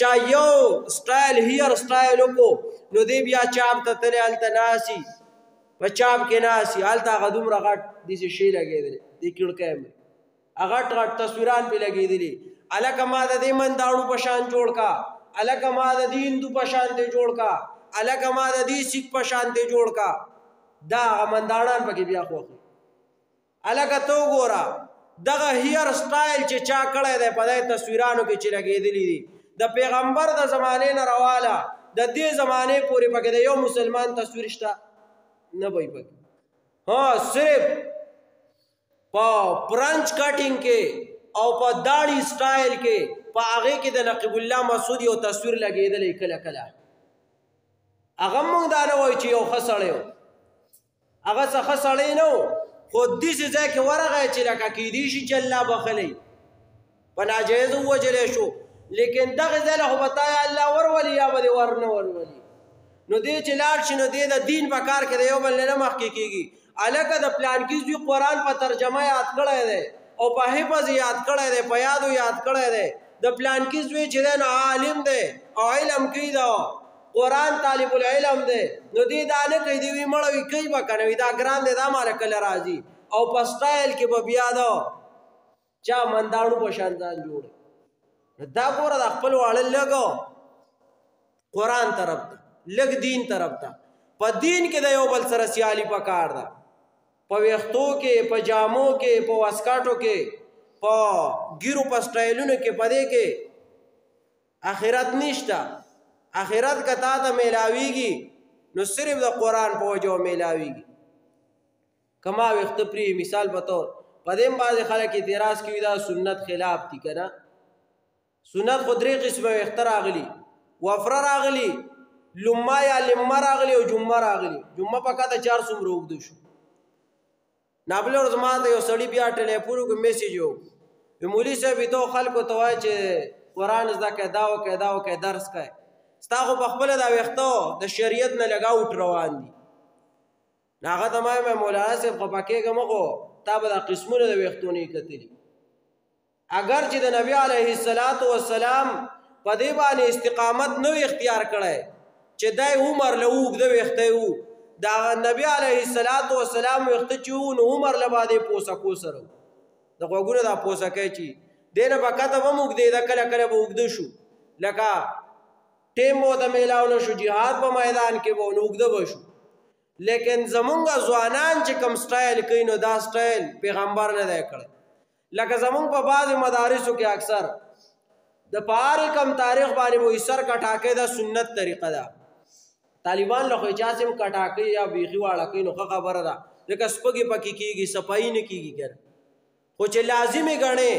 چا یو سټایل هیر سټایل وکړو نو دی بیا چاپ ته تللی هلته ناستي په چاپ کې ناستي هلته هغه دومره غټ داسې شی لګېدلی دې کړکۍ مې غټ غټ تصویران پې لګېدلي هلکه ما د دې منداړو په شان جوړ کا هلکه ما د دې هندو په شان دی جوړ کا هلکه ما د دې سیک په شان دی جوړ کا دا هغه منداړان پکې بیا خوښي هلکه ته وګوره دغه هیر سټایل چې چا کړی دی په دې تصویرانو کې چې لګېدلي دي د پیغمبر د زمانې نه رواله د دې زمانې پورې پکې د یو مسلمان تصویر شته نه به پکې صرف په پرنچ کټینګ کې او په داړي سټایل کې په هغې کې د نقیب الله مسعود یو تصویر لګېدلی کله کله هغه موږ دا نه وایو چې یو ښه سړی و هغه څه ښه سړی نه و خو داسې ځای کې ورغی چې لکه کیدی شي چې الله بخلی په ناجایز ووجلی شو لیکن دغه ځای له خو به تا یا الله ورولي یا به دې ور نه ورولي نو دې چې لاړ شي نو دې د دین په کار کې د یو بل نه مخکې کېږي هلکه د پلانکي زوی قرآن په ترجمه یاد کړی دی او په حفظ یاد کړی دی په یادو یاد کړی دی د پلانکي زوی چې دی نو عالم دی او علم کوي دا قرآن طالب العلم دی نو دې دا نه کوي دی وي مړه وي کوي به که نه وي دا ګران دی دا ماله کله راځي او په سټایل کې به بیا دا چا منداړو په شان ځان جوړ دا ګوره د خپل واړه لږ قرآن طرف ته لږ دین طرف ته په دین کې د یو بل سره سیالي پکار ده په ویښتو کې په جامو کې په واسکاټو کې په ګیرو په سټایلونو کې په دې کې آخرت نشته آخرت که تا ته میلاویږي نو صرف د قرآن په وجه میلاویږي که ما ویښته پرې مثال په طور په دې هم بعضې خلک اعتراض کوي دا سنت خلاف دي که نه سنت خو درې قسمه ویښته راغلي وفره راغلي لمه یا لمه راغلي او جمعه راغلي جمعه په کته 4 څومره اوږده شو نابله ورځ ما ته یو سړي بیا ټلیفون وکړو میسیج وکړو مولي صاحب ته خلکو ته وایي چې قرآن زده کړئ دا وکړئ دا وکړئ درس کوئ ستا خو په خپله دا ویښته د شریعت نه لږ اوټ روان دي نو هغه ته ما وایم مولانا صاحب خفه کېږه مه خو تا به دا قسمونه د ویښتو نه یې کتلي اگر چې د نبي علیه السلام په دې باندې استقامت نه وي اختیار کړی چې دی عمر له اوږده ویښته وو د نبي علیه السلام ویښته چې وو نو عمر له باندې پوسکو سره د غوږونو دا پوسکی چې دې نه به کته به هم اوږدېده کله کله به اوږده شو لکه ټیم به ورته میلاو نه شو جهاد په میدان کې به نو اوږده به شو لیکن زمونږ ځوانان چې کوم سټایل کوي نو دا سټایل پیغمبر نه دی کړی لکه زمونږ په بعضې مدارسو کې اکثر د په هر کم تاریخ باندې به سر کټاکۍ دا سنت طریقه ده طالبان له خو چا سم کټاکۍ یا بیخي واړه کوي نو ښه خبره ده ځکه سپږې پکې کېږي صفایي نه کېږي که خو چې لازمې ګڼې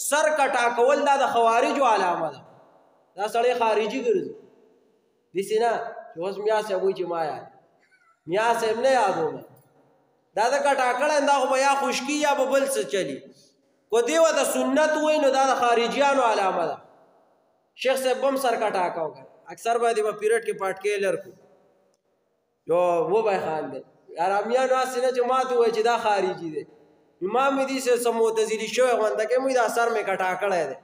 سر کټاکول دا د خوارجو علامه ده دا سړی خارجي ګرځي داسې نه چې اوس میا صاحب وایي چې ما یاد میا صاحب نه یادوم دا د کټاکړی دا خو به یا خشکي یا به بل څه چلي کو دې ورته سنت وایي نو دا د خارجیانو علامه ده شیخ صاحب هم سر کټاکه وکړه اکثر به دې به پیریډ کې پټکې لرکو یو وبی خاندل آرامیانو هسې نه چې ما ته ووایي چې دا خارجي دی امام مې دې څه معتزلي شوی غونده کې موږ دا سر مې کټاکړی دی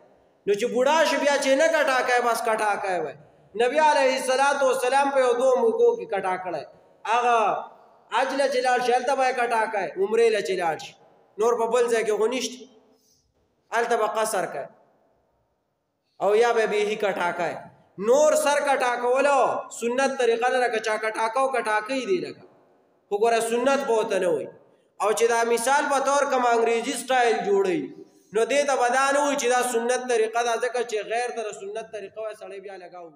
نو چې بوډا شو بیا چې نه کټاکی بس کټاکی وی نبی علیه السلام په یو 2 موقعو کې کټاکړی هغه حج له چې لاړ شي هلته به یې کټاکی عمرې له چې لاړ شي نور په بل ځای کې خو نشته هلته به قصر کوي او یا به بیخي کټاکی نور سر کټاکولو سنت طریقه نه لکه چا کټاکو کټاکی دی لکه خو ګوره سنت به ورته نه وایي او چې دا مثال په طور کوم انګریزي سټایل جوړوي نو دې ته به دا نه وایي چې دا سنت طریقه ده ځکه چې غیر ته د سنت طریقه وایي سړی بیا لګاو